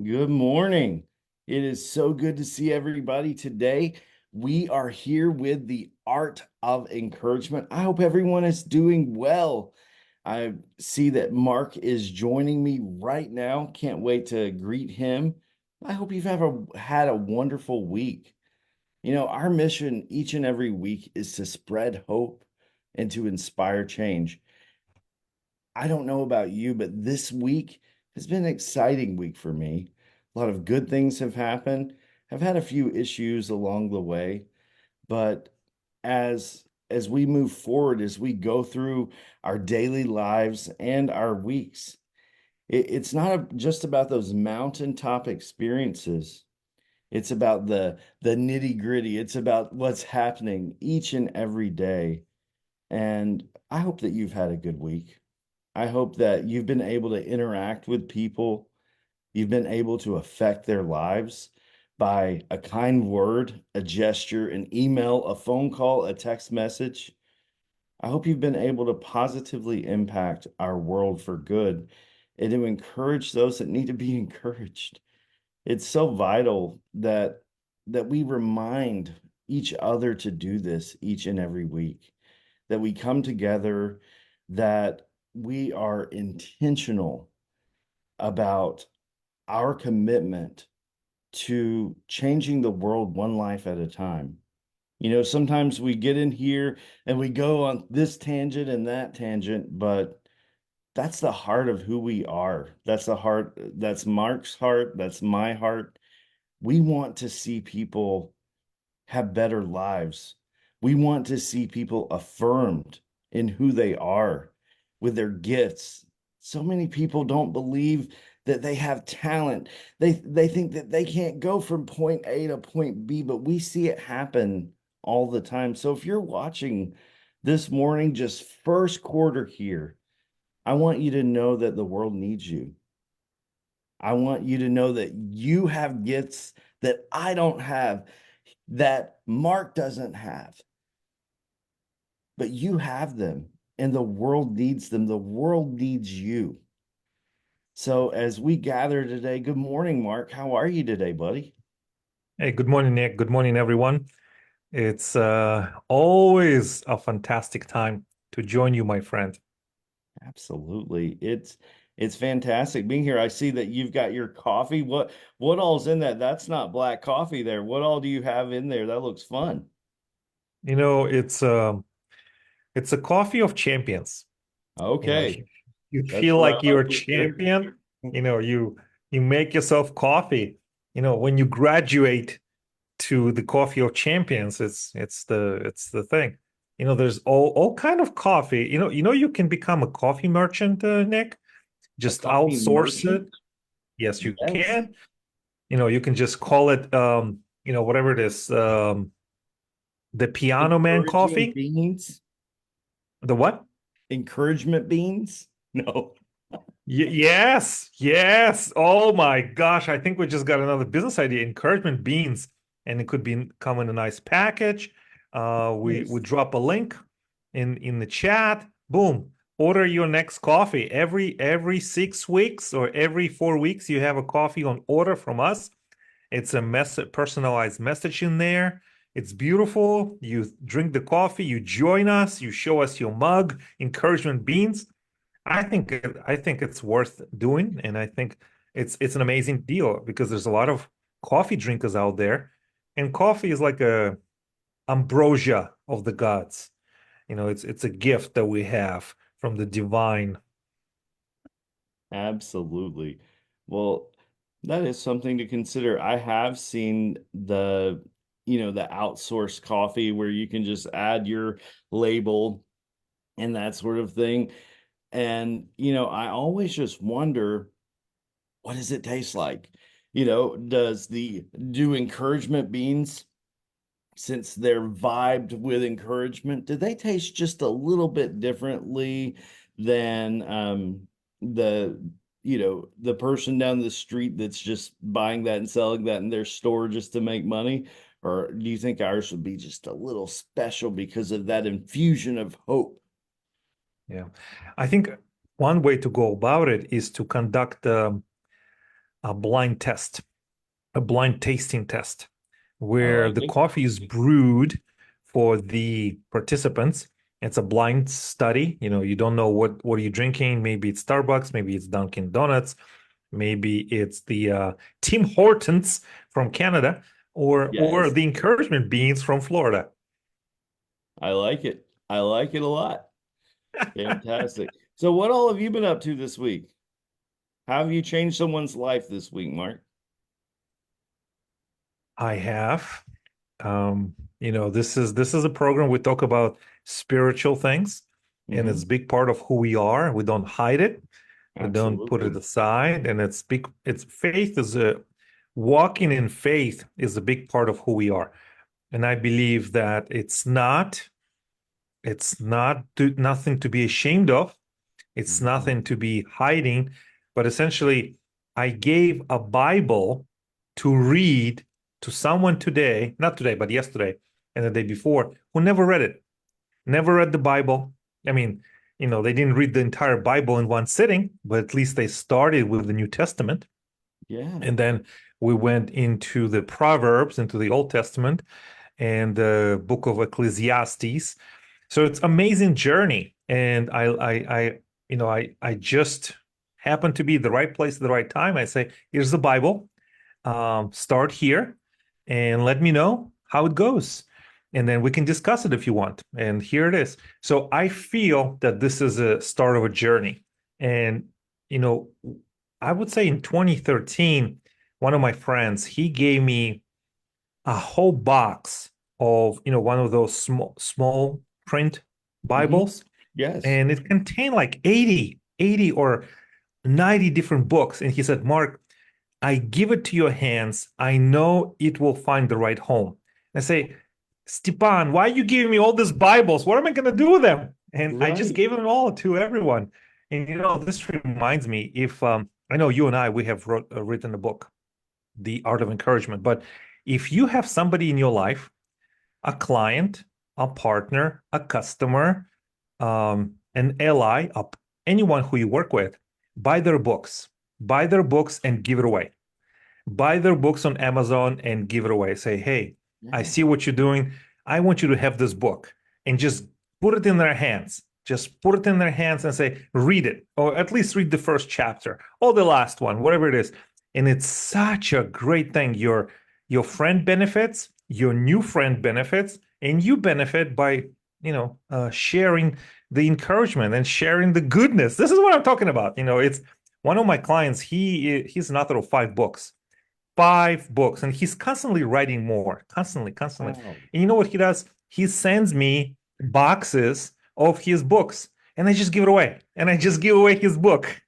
Good morning. It is so good to see everybody today. We are here with the art of encouragement. I hope everyone is doing well. I see that Mark is joining me right now. Can't wait to greet him. I hope you've ever had a wonderful week. Our mission each and every week is to spread hope and to inspire change. I don't know about you, but this week has been an exciting week for me. A lot of good things have happened. I've had a few issues along the way, but as we move forward, as we go through our daily lives and our weeks, it's not just about those mountaintop experiences. It's about the nitty gritty. It's about what's happening each and every day. And I hope that you've had a good week. I hope that you've been able to interact with people. You've been able to affect their lives by a kind word, a gesture, an email, a phone call, a text message. I hope you've been able to positively impact our world for good and to encourage those that need to be encouraged. It's so vital that we remind each other to do this each and every week, that we come together, that we are intentional about our commitment to changing the world one life at a time. Sometimes we get in here and we go on this tangent and that tangent, but that's the heart of who we are. That's the heart, that's Mark's heart, that's my heart. We want to see people have better lives. We want to see people affirmed in who they are with their gifts. So many people don't believe that they have talent. They think that they can't go from point A to point B, but we see it happen all the time. So if you're watching this morning, just first quarter here, I want you to know that the world needs you. I want you to know that you have gifts that I don't have, that Mark doesn't have, but you have them and the world needs them. The world needs you. So as we gather today, good morning, Mark. How are you today, buddy? Hey, good morning, Nick. Good morning, everyone. It's always a fantastic time to join you, my friend. Absolutely. It's fantastic being here. I see that you've got your coffee. What all's in that? That's not black coffee there. What all do you have in there? That looks fun. You know, it's a coffee of champions. You know, Okay. you That's feel what I like you're like a to hear. champion. You make yourself coffee. When you graduate to the coffee of champions, it's the thing. There's all kind of coffee. You can become a coffee merchant, Nick. A Just coffee outsource merchant? it. Yes, you Yes. can. You can just call it, whatever it is, the Piano Man Encouragement coffee. beans? The what? Encouragement beans? No. Yes, yes. Oh my gosh, I think we just got another business idea. Encouragement beans, and it could be come in a nice package. We Yes. drop a link in the chat. Boom. Order your next coffee. Every 6 weeks or every 4 weeks, you have a coffee on order from us. It's a personalized message in there. It's beautiful. You drink the coffee, you join us, you show us your mug, encouragement beans. I think it's worth doing, and I think it's an amazing deal because there's a lot of coffee drinkers out there, and coffee is like a ambrosia of the gods. It's a gift that we have from the divine. Absolutely. Well, that is something to consider. I have seen the outsourced coffee where you can just add your label and that sort of thing. And, I always just wonder, what does it taste like? Do encouragement beans, since they're vibed with encouragement, do they taste just a little bit differently than the the person down the street that's just buying that and selling that in their store just to make money? Or do you think ours would be just a little special because of that infusion of hope? Yeah, I think one way to go about it is to conduct a blind test, a blind tasting test, I where like the it. coffee is brewed for the participants. It's a blind study. You don't know what are you drinking. Maybe it's Starbucks, maybe it's Dunkin' Donuts, maybe it's the Tim Hortons from Canada, or Yes, the encouragement beans from Florida. I like it. I like it a lot. Fantastic. So, what all have you been up to this week? How have you changed someone's life this week, Mark? I have. This is a program we talk about spiritual things, and it's Hmm. a big part of who we are. We don't hide it. We don't put it Absolutely. aside, and it's big. It's faith is a walking in faith is a big part of who we are, and I believe that it's nothing to be ashamed of. It's Mhm. nothing to be hiding, but essentially, I gave a Bible to read to someone today, not today, but yesterday and the day before, who never read it, never read the Bible. I mean, they didn't read the entire Bible in one sitting, but at least they started with the New Testament. Yeah. And then we went into the Proverbs, into the Old Testament, and the book of Ecclesiastes. So it's amazing journey, and I just happened to be the right place at the right time. I say, here's the Bible. Start here, and let me know how it goes, and then we can discuss it if you want. And here it is. So I feel that this is a start of a journey, and you know, I would say in 2013, one of my friends he gave me a whole box of one of those small print Hmm. Bibles, Yes. and it contained like 80 or 90 different books. And he said, Mark, I give it to your hands. I know it will find the right home. I say, Stepan, why are you giving me all these Bibles? What am I going to do with them? And I just Right. gave them all to everyone. And this reminds me, if I know you and I, we have written a book, The Art of Encouragement. But if you have somebody in your life, a client, a partner, a customer, an ally, anyone who you work with, buy their books, buy their books and give it away. Buy their books on Amazon and give it away. Say, hey, I Yeah. see what you're doing. I want you to have this book, and just put it in their hands. Just put it in their hands and say, read it, or at least read the first chapter or the last one, whatever it is. And it's such a great thing. Your friend benefits, your new friend benefits, and you benefit by sharing the encouragement and sharing the goodness. This is what I'm talking about. It's one of my clients. He's an author of 5 books, 5 books, and he's constantly writing more, constantly. Wow. And you know what he does? He sends me boxes of his books, and I just give it away. And I just give away his book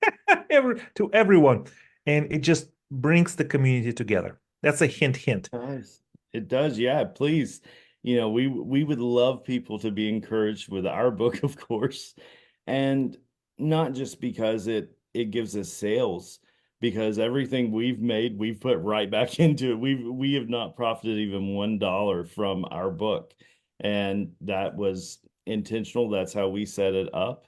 to everyone. And it just brings the community together. That's a hint, hint. Does. It does. Yeah. Please. We would love people to be encouraged with our book, of course. And not just because it gives us sales, because everything we've made, we've put right back into it. We have not profited even $1 from our book. And that was intentional. That's how we set it up.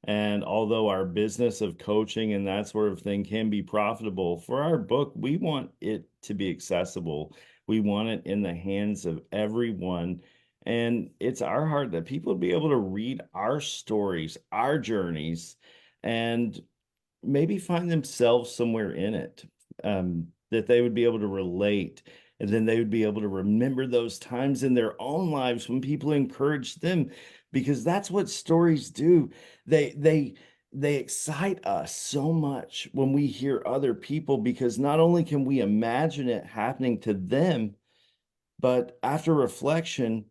And although our business of coaching and that sort of thing can be profitable, for our book, we want it to be accessible. We want it in the hands of everyone. And it's our heart that people would be able to read our stories, our journeys, and maybe find themselves somewhere in it, that they would be able to relate. And then they would be able to remember those times in their own lives when people encouraged them, because that's what stories do. They excite us so much when we hear other people, because not only can we imagine it happening to them, but after reflection,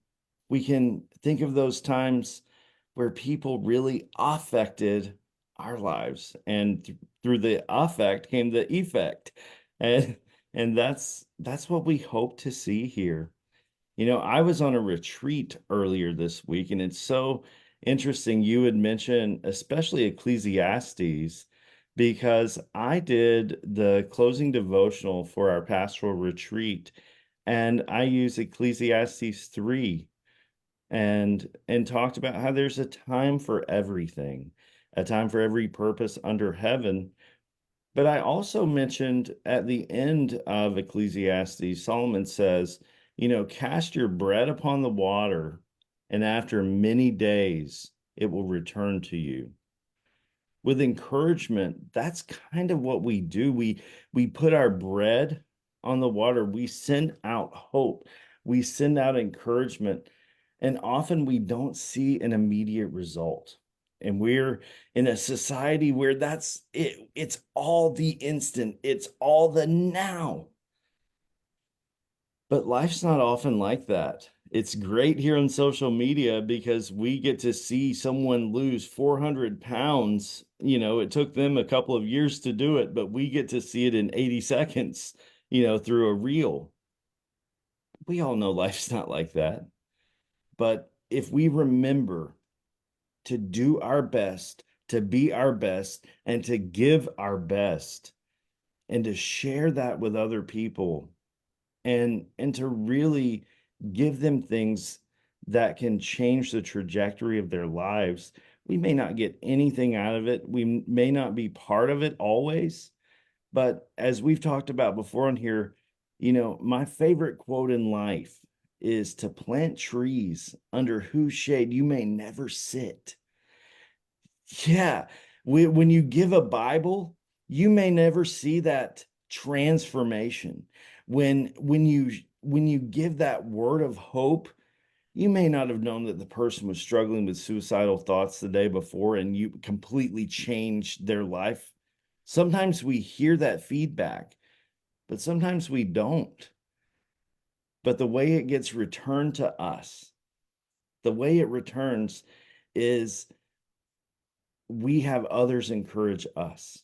we can think of those times where people really affected our lives, and through the affect came the effect. And that's what we hope to see here. I was on a retreat earlier this week, and it's so interesting you had mentioned, especially Ecclesiastes, because I did the closing devotional for our pastoral retreat, and I used Ecclesiastes 3 and talked about how there's a time for everything, a time for every purpose under heaven. But I also mentioned at the end of Ecclesiastes, Solomon says, cast your bread upon the water, and after many days it will return to you. With encouragement, that's kind of what we do. We put our bread on the water. We send out hope. We send out encouragement. And often we don't see an immediate result. And we're in a society where that's it. It's all the instant. It's all the now. But life's not often like that. It's great here on social media because we get to see someone lose 400 pounds. It took them a couple of years to do it, but we get to see it in 80 seconds, through a reel. We all know life's not like that. But if we remember to do our best, to be our best, and to give our best, and to share that with other people, and to really give them things that can change the trajectory of their lives. We may not get anything out of it. We may not be part of it always, but as we've talked about before on here, my favorite quote in life is to plant trees under whose shade you may never sit. Yeah. When you give a Bible, you may never see that transformation. When you give that word of hope, you may not have known that the person was struggling with suicidal thoughts the day before and you completely changed their life. Sometimes we hear that feedback, but sometimes we don't. But the way it gets returned to us, the way it returns is we have others encourage us.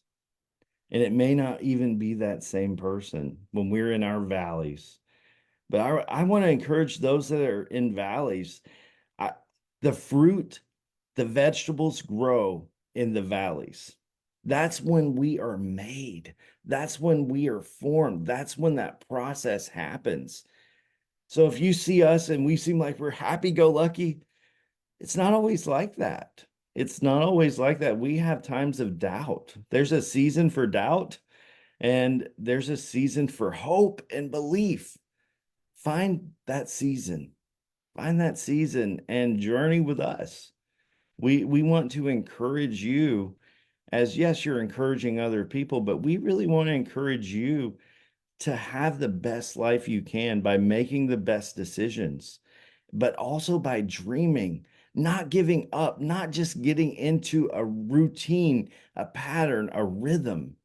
And it may not even be that same person when we're in our valleys. But I want to encourage those that are in valleys. I, the fruit, the vegetables grow in the valleys. That's when we are made. That's when we are formed. That's when that process happens. So if you see us and we seem like we're happy go lucky, it's not always like that. It's not always like that. We have times of doubt. There's a season for doubt and there's a season for hope and belief. Find that season. Find that season and journey with us. We want to encourage you as yes, you're encouraging other people, but we really want to encourage you to have the best life you can by making the best decisions, but also by dreaming, not giving up, not just getting into a routine, a pattern, a rhythm.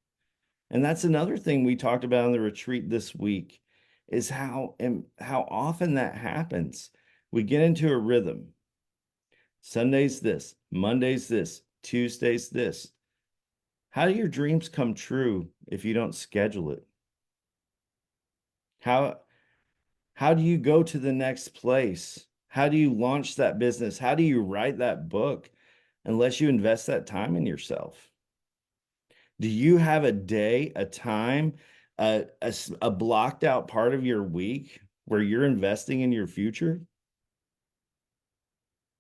And that's another thing we talked about on the retreat this week is how often that happens. We get into a rhythm. Sunday's this, Monday's this, Tuesday's this. How do your dreams come true if you don't schedule it? How how do you go to the next place? How do you launch that business? How do you write that book unless you invest that time in yourself? Do you have a day, a time, a blocked out part of your week where you're investing in your future?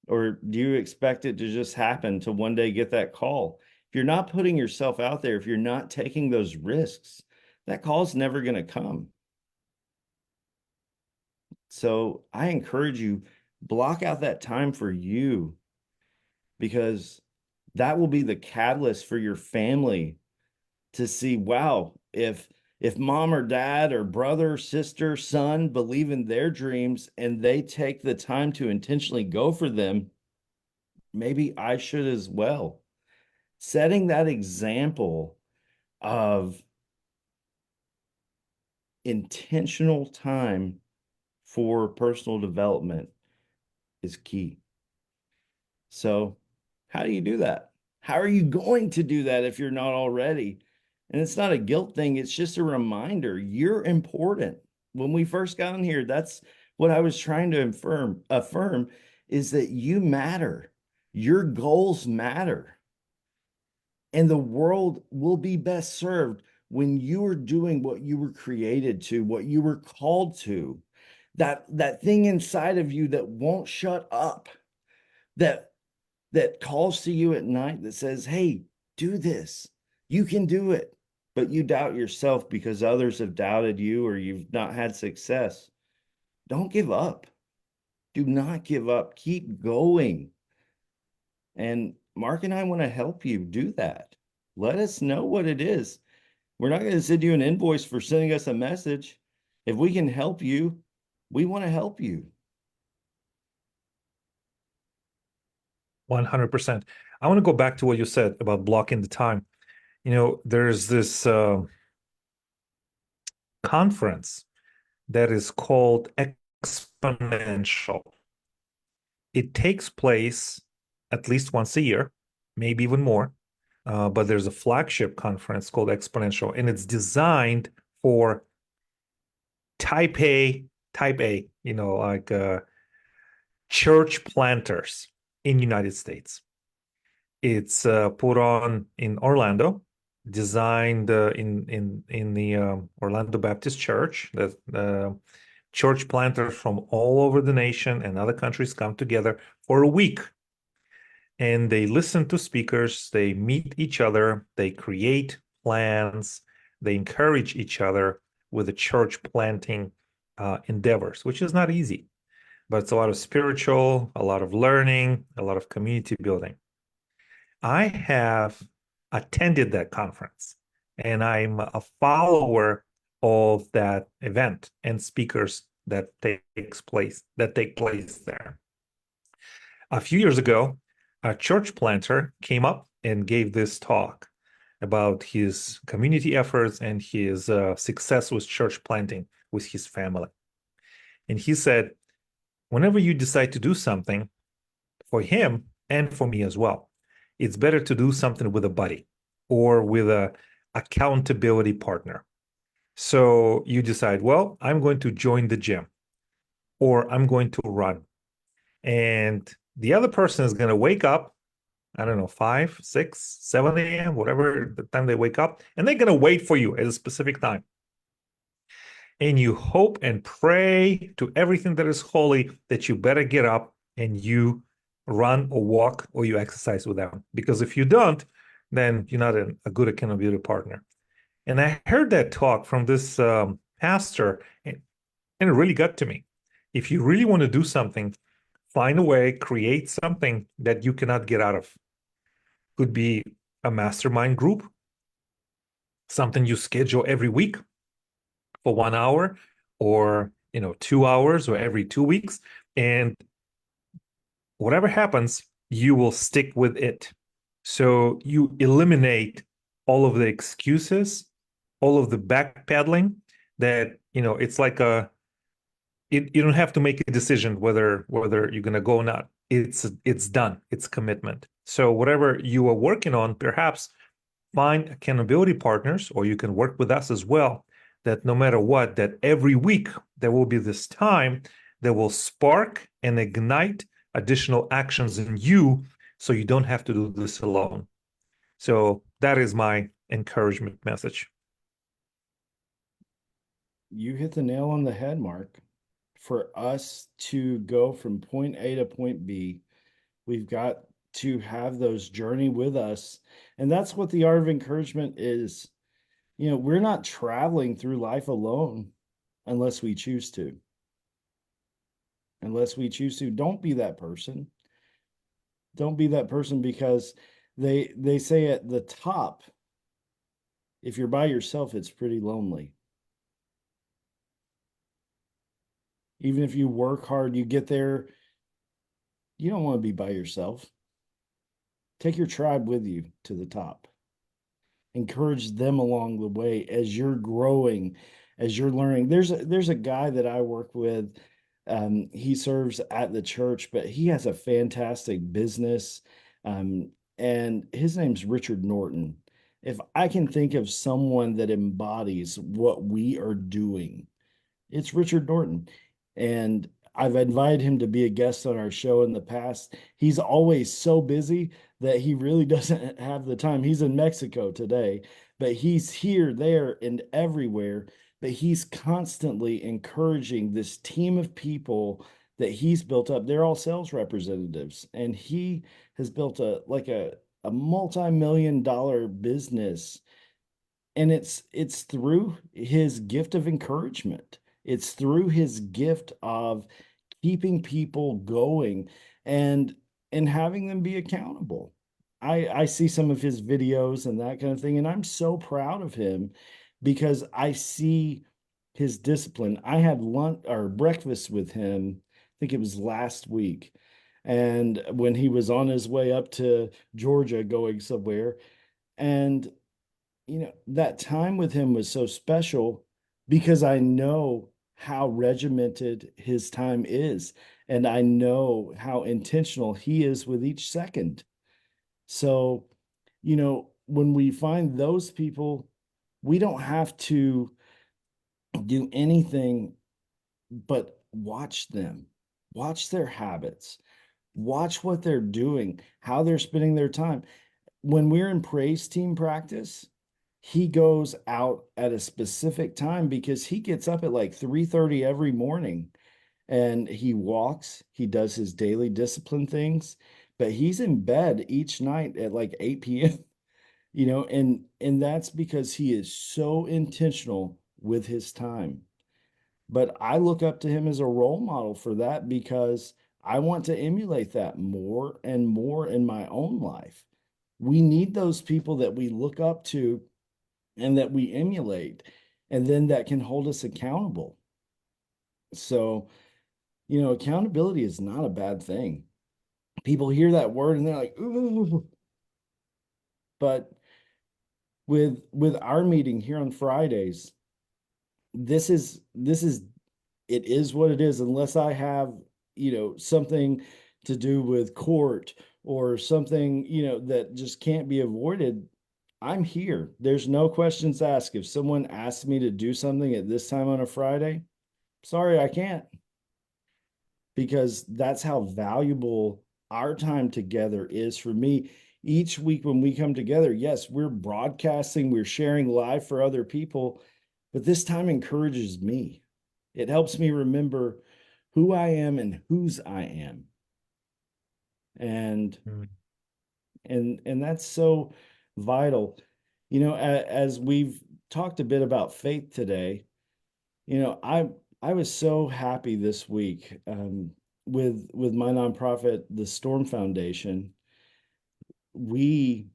Or do you expect it to just happen to one day get that call? If you're not putting yourself out there, if you're not taking those risks, that call's never going to come. So I encourage you, block out that time for you because that will be the catalyst for your family to see, wow, if mom or dad or brother, sister, son believe in their dreams and they take the time to intentionally go for them, maybe I should as well. Setting that example of intentional time for personal development is key. So, how do you do that? How are you going to do that if you're not already? And it's not a guilt thing, it's just a reminder you're important. When we first got in here, that's what I was trying to affirm is that you matter. Your goals matter. And the world will be best served when you are doing what you were created to, what you were called to. That thing inside of you that won't shut up, that that calls to you at night that says, hey, do this. You can do it. but you doubt yourself because others have doubted you or you've not had success, don't give up. Do not give up. Keep going. And Mark and I want to help you do that. Let us know what it is. We're not going to send you an invoice for sending us a message. If we can help you, we want to help you. 100%. I want to go back to what you said about blocking the time. There's this conference that is called Exponential. It takes place at least once a year, maybe even more. But there's a flagship conference called Exponential, and it's designed for type A, like church planters in United States. It's put on in Orlando, designed in the Orlando Baptist Church. The church planters from all over the nation and other countries come together for a week, and they listen to speakers. They meet each other. They create plans. They encourage each other with the church planting endeavors, which is not easy, but it's a lot of spiritual, a lot of learning, a lot of community building. I have attended that conference, and I'm a follower of that event and speakers that take place there. A few years ago, a church planter came up and gave this talk about his community efforts and his success with church planting with his family. And he said, whenever you decide to do something, for him and for me as well, it's better to do something with a buddy or with a accountability partner. So you decide, well, I'm going to join the gym or I'm going to run. And the other person is going to wake up, I don't know, 5, 6, 7 a.m., whatever the time they wake up, and they're going to wait for you at a specific time. And you hope and pray to everything that is holy that you better get up and you run or walk or you exercise with them. Because if you don't, then you're not a good accountability partner. And I heard that talk from this pastor, and it really got to me. If you really want to do something, find a way, create something that you cannot get out of. Could be a mastermind group, something you schedule every week for 1 hour or 2 hours or every 2 weeks. And whatever happens, you will stick with it. So you eliminate all of the excuses, all of the backpedaling that, it's like you don't have to make a decision whether you're going to go or not. It's done. It's commitment. So whatever you are working on, perhaps find accountability partners, or you can work with us as well, that no matter what, that every week there will be this time that will spark and ignite additional actions in you so you don't have to do this alone. So that is my encouragement message. You hit the nail on the head, Mark. For us to go from point A to point B, we've got to have those journey with us. And that's what the art of encouragement is. We're not traveling through life alone unless we choose to. Unless we choose to, don't be that person. Don't be that person because they say at the top, if you're by yourself, it's pretty lonely. Even if you work hard, you get there, you don't want to be by yourself. Take your tribe with you to the top. Encourage them along the way as you're growing, as you're learning. There's a guy that I work with. He serves at the church, but he has a fantastic business. And his name's Richard Norton. If I can think of someone that embodies what we are doing, it's Richard Norton. And I've invited him to be a guest on our show in the past. He's always so busy that he really doesn't have the time. He's in Mexico today, but he's here, there, and everywhere. But he's constantly encouraging this team of people that he's built up. They're all sales representatives, and he has built a multi-million-dollar business and it's through his gift of encouragement. It's through his gift of keeping people going and having them be accountable. I see some of his videos and that kind of thing, and I'm so proud of him because I see his discipline. I had lunch or breakfast with him, I think it was last week. And when he was on his way up to Georgia going somewhere, and that time with him was so special because I know how regimented his time is, and I know how intentional he is with each second. So, when we find those people, we don't have to do anything but watch them, watch their habits, watch what they're doing, how they're spending their time. When we're in praise team practice, he goes out at a specific time because he gets up at like 3:30 every morning and he walks, he does his daily discipline things, but he's in bed each night at like 8 p.m. And that's because he is so intentional with his time. But I look up to him as a role model for that because I want to emulate that more and more in my own life. We need those people that we look up to and that we emulate, and then that can hold us accountable. So, accountability is not a bad thing. People hear that word and they're like, ooh, but with our meeting here on Fridays, this is it is what it is unless I have, something to do with court or something, that just can't be avoided. I'm here. There's no questions asked. If someone asks me to do something at this time on a Friday, sorry, I can't, because that's how valuable our time together is for me. Each week when we come together, yes, we're broadcasting, we're sharing live for other people, but this time encourages me. It helps me remember who I am and whose I am. And Mm. that's so vital. As we've talked a bit about faith today, I was so happy this week, with my nonprofit, the Storm Foundation. We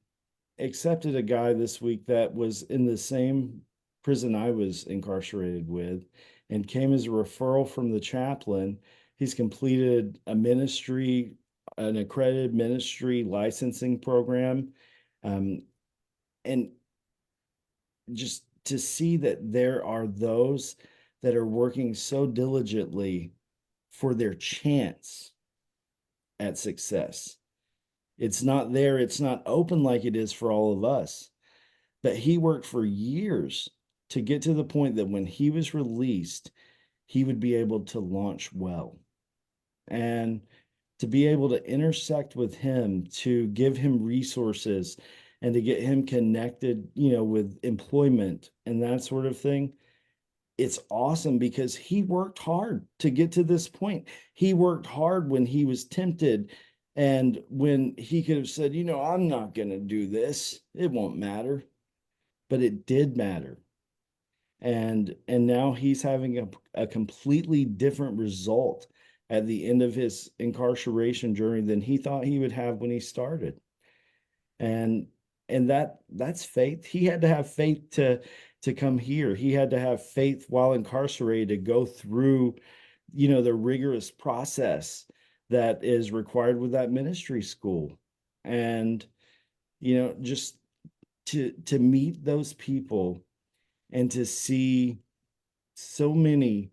accepted a guy this week that was in the same prison I was incarcerated with and came as a referral from the chaplain. He's completed an accredited ministry licensing program. Um, and just to see that there are those that are working so diligently for their chance at success. It's not there, it's not open like it is for all of us. But he worked for years to get to the point that when he was released, he would be able to launch well. And to be able to intersect with him, to give him resources and to get him connected, with employment and that sort of thing, it's awesome because he worked hard to get to this point. He worked hard when he was tempted and when he could have said, I'm not going to do this. It won't matter. But it did matter. And now he's having a completely different result at the end of his incarceration journey than he thought he would have when he started. And that's faith. He had to have faith to come here. He had to have faith while incarcerated to go through, the rigorous process that is required with that ministry school. And just to meet those people and to see so many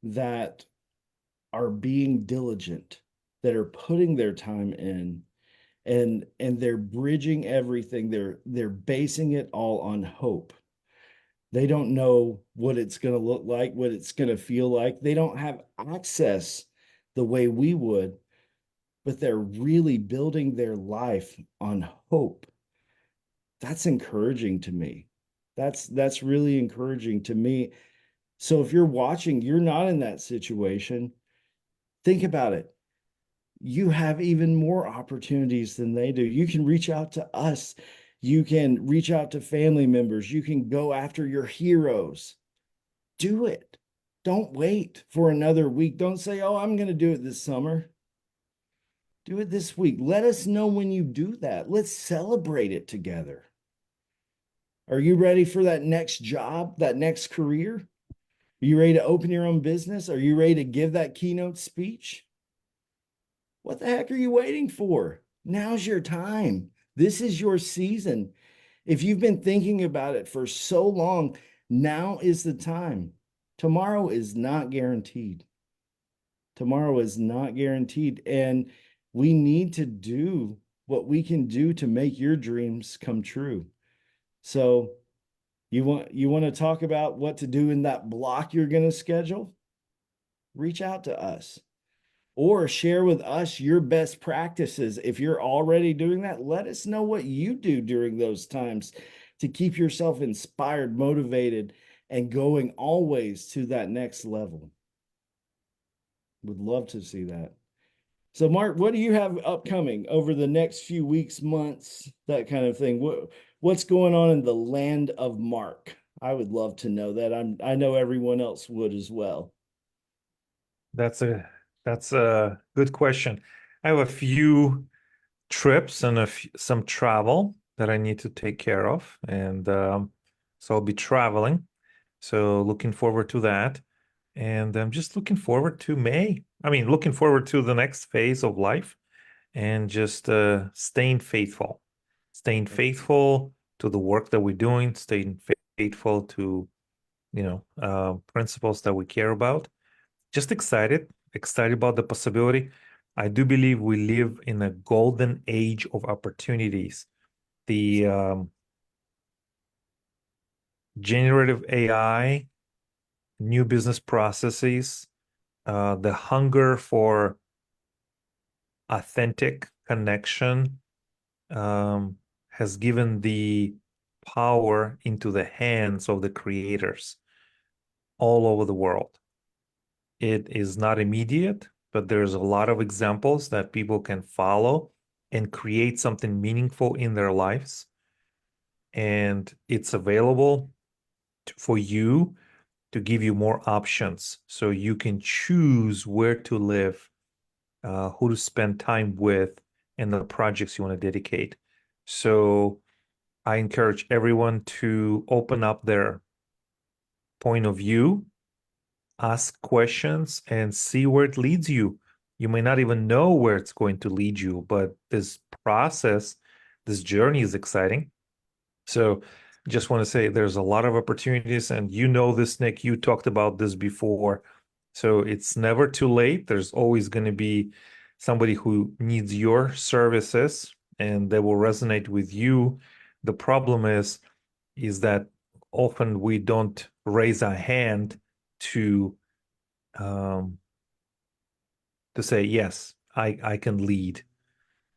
that are being diligent, that are putting their time in, and they're bridging everything. They're basing it all on hope. They don't know what it's going to look like, what it's going to feel like. They don't have access the way we would, but they're really building their life on hope. That's encouraging to me. That's really encouraging to me. So if you're watching, you're not in that situation, think about it. You have even more opportunities than they do. You can reach out to us. You can reach out to family members. You can go after your heroes. Do it. Don't wait for another week. Don't say, oh, I'm going to do it this summer. Do it this week. Let us know when you do that. Let's celebrate it together. Are you ready for that next job, that next career? Are you ready to open your own business? Are you ready to give that keynote speech? What the heck are you waiting for? Now's your time. This is your season. If you've been thinking about it for so long, now is the time. Tomorrow is not guaranteed. Tomorrow is not guaranteed. And we need to do what we can do to make your dreams come true. So you want to talk about what to do in that block you're going to schedule? Reach out to us or share with us your best practices. If you're already doing that, let us know what you do during those times to keep yourself inspired, motivated, and going always to that next level. Would love to see that. So, Mark, what do you have upcoming over the next few weeks, months, that kind of thing? What's going on in the land of Mark? I would love to know that. I know everyone else would as well. That's a good question. I have a few trips and some travel that I need to take care of, and so I'll be traveling. So looking forward to that, and I'm just looking forward to May. I mean, looking forward to the next phase of life, and just staying faithful to the work that we're doing, staying faithful to principles that we care about. Just excited about the possibility. I do believe we live in a golden age of opportunities. The generative AI, new business processes, the hunger for authentic connection has given the power into the hands of the creators all over the world. It is not immediate, but there's a lot of examples that people can follow and create something meaningful in their lives. And it's available for you to give you more options so you can choose where to live, who to spend time with, and the projects you want to dedicate. So I encourage everyone to open up their point of view, ask questions, and see where it leads you. You may not even know where it's going to lead you, but this process, this journey is exciting. So just want to say there's a lot of opportunities, and you know this, Nick, you talked about this before. So it's never too late. There's always going to be somebody who needs your services and they will resonate with you. The problem is that often we don't raise our hand to um, to say yes, I can lead,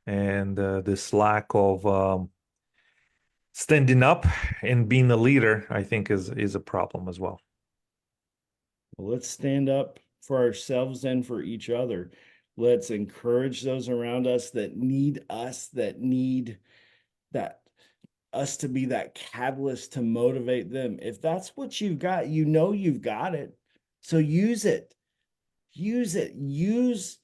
and this lack of standing up and being a leader, I think, is a problem as well. Well, let's stand up for ourselves and for each other. Let's encourage those around us that need us, that need that us to be that catalyst to motivate them. If that's what you've got, you know you've got it. So use it. Use it. Use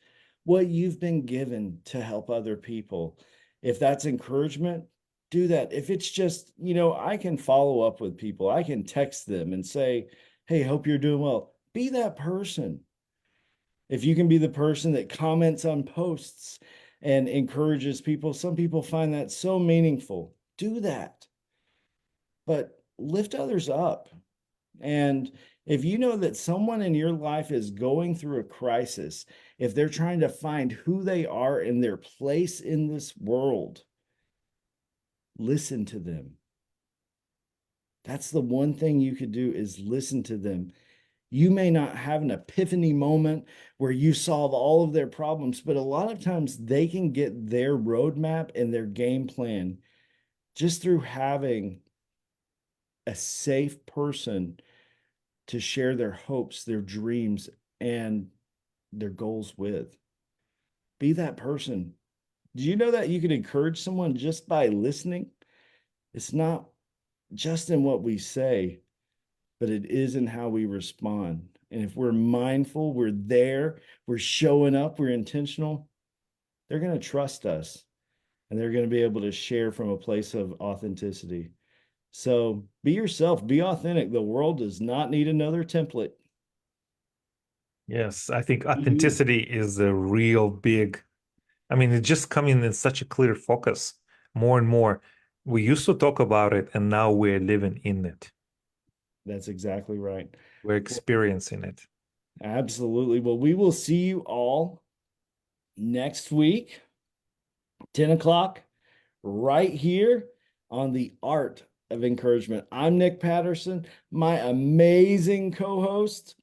what you've been given to help other people. If that's encouragement, do that. If it's just, I can follow up with people, I can text them and say, hey, hope you're doing well. Be that person. If you can be the person that comments on posts and encourages people, some people find that so meaningful. Do that, but lift others up. And if you know that someone in your life is going through a crisis, if they're trying to find who they are in their place in this world, listen to them. That's the one thing you could do is listen to them. You may not have an epiphany moment where you solve all of their problems, but a lot of times they can get their roadmap and their game plan just through having a safe person to share their hopes, their dreams, and their goals with. Be that person. Do you know that you can encourage someone just by listening? It's not just in what we say, but it is in how we respond. And if we're mindful, we're there, we're showing up, we're intentional, they're going to trust us and they're going to be able to share from a place of authenticity. So be yourself, be authentic. The world does not need another template. Yes, I think Be you. authenticity is a real big. I mean, it's just coming in such a clear focus more and more. We used to talk about it, and now we're living in it. That's exactly right. We're Well, experiencing it. absolutely. Well, we will see you all next week, 10 o'clock, right here on the Art of Encouragement. I'm Nic Patterson, my amazing co host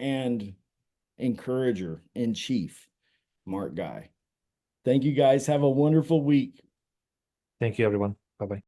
and encourager in chief, Mark Guy. Thank you guys. Have a wonderful week. Thank you, everyone. Bye bye.